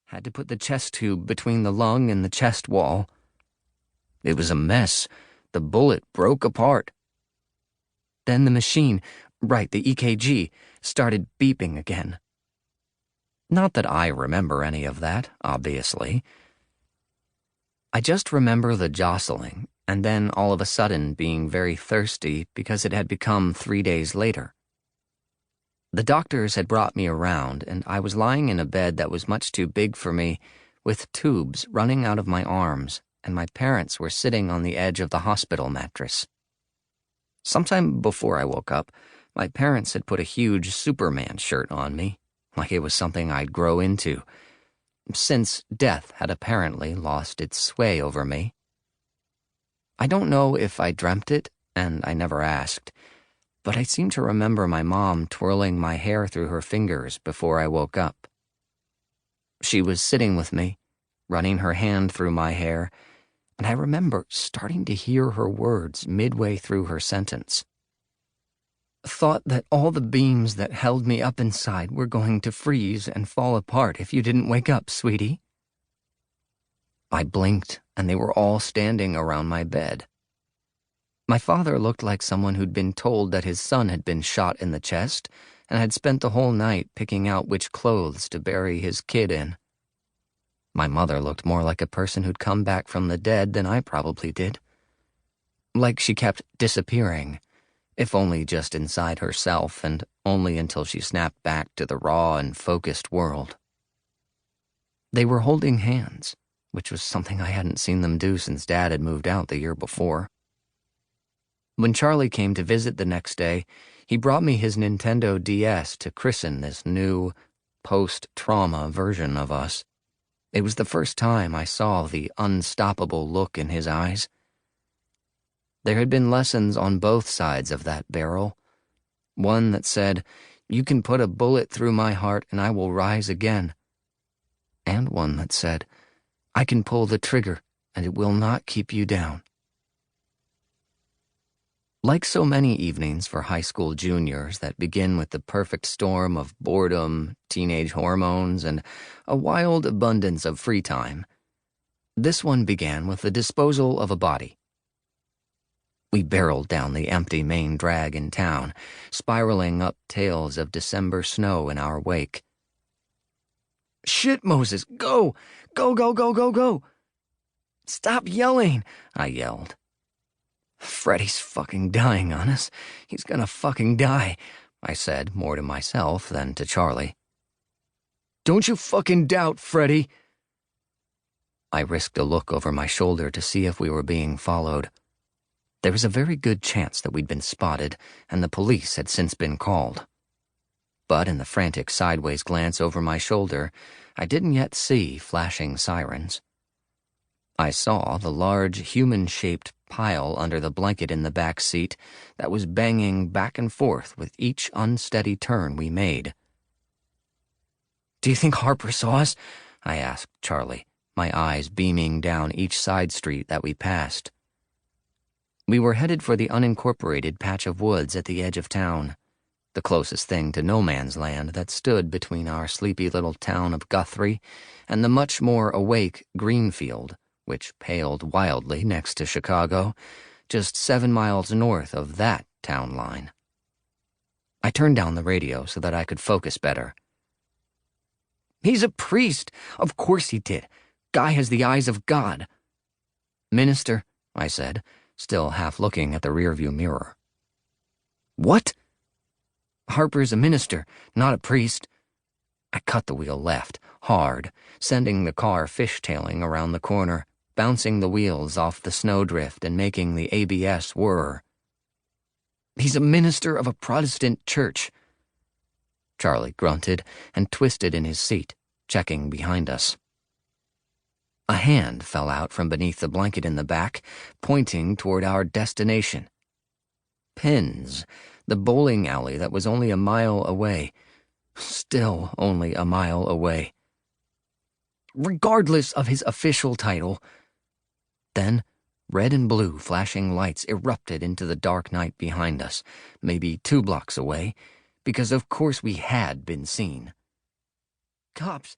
Had to put the chest tube between the lung and the chest wall. It was a mess. The bullet broke apart. Then the machine, the EKG, started beeping again. Not that I remember any of that, obviously. I just remember the jostling, and then all of a sudden being very thirsty because it had become 3 days later. The doctors had brought me around, and I was lying in a bed that was much too big for me, with tubes running out of my arms, and my parents were sitting on the edge of the hospital mattress. Sometime before I woke up, my parents had put a huge Superman shirt on me, like it was something I'd grow into, since death had apparently lost its sway over me. I don't know if I dreamt it, and I never asked, but I seem to remember my mom twirling my hair through her fingers before I woke up. She was sitting with me, running her hand through my hair, and I remember starting to hear her words midway through her sentence. Thought that all the beams that held me up inside were going to freeze and fall apart if you didn't wake up, sweetie. I blinked, and they were all standing around my bed. My father looked like someone who'd been told that his son had been shot in the chest and had spent the whole night picking out which clothes to bury his kid in. My mother looked more like a person who'd come back from the dead than I probably did. Like she kept disappearing, if only just inside herself and only until she snapped back to the raw and focused world. They were holding hands, which was something I hadn't seen them do since Dad had moved out the year before. When Charlie came to visit the next day, he brought me his Nintendo DS to christen this new, post-trauma version of us. It was the first time I saw the unstoppable look in his eyes. There had been lessons on both sides of that barrel. One that said, "You can put a bullet through my heart and I will rise again." And one that said, "I can pull the trigger and it will not keep you down." Like so many evenings for high school juniors that begin with the perfect storm of boredom, teenage hormones, and a wild abundance of free time, this one began with the disposal of a body. We barreled down the empty main drag in town, spiraling up tails of December snow in our wake. "Shit, Moses, go! Go, go, go, go, go!" "Stop yelling!" I yelled. "Freddy's fucking dying on us. He's gonna fucking die," I said, more to myself than to Charlie. "Don't you fucking doubt, Freddy!" I risked a look over my shoulder to see if we were being followed. There was a very good chance that we'd been spotted, and the police had since been called. But in the frantic sideways glance over my shoulder, I didn't yet see flashing sirens. I saw the large human-shaped pile under the blanket in the back seat that was banging back and forth with each unsteady turn we made. "Do you think Harper saw us?" I asked Charlie, my eyes beaming down each side street that we passed. We were headed for the unincorporated patch of woods at the edge of town, the closest thing to no man's land that stood between our sleepy little town of Guthrie and the much more awake Greenfield, which paled wildly next to Chicago, just 7 miles north of that town line. I turned down the radio so that I could focus better. "He's a priest! Of course he did. Guy has the eyes of God." "Minister," I said, still half looking at the rearview mirror. "What?" "Harper's a minister, not a priest." I cut the wheel left, hard, sending the car fishtailing around the corner, bouncing the wheels off the snowdrift and making the ABS whir. "He's a minister of a Protestant church." Charlie grunted and twisted in his seat, checking behind us. A hand fell out from beneath the blanket in the back, pointing toward our destination. Pins, the bowling alley that was only a mile away. Still only a mile away. Regardless of his official title. Then, red and blue flashing lights erupted into the dark night behind us, maybe 2 blocks away, because of course we had been seen. "Cops!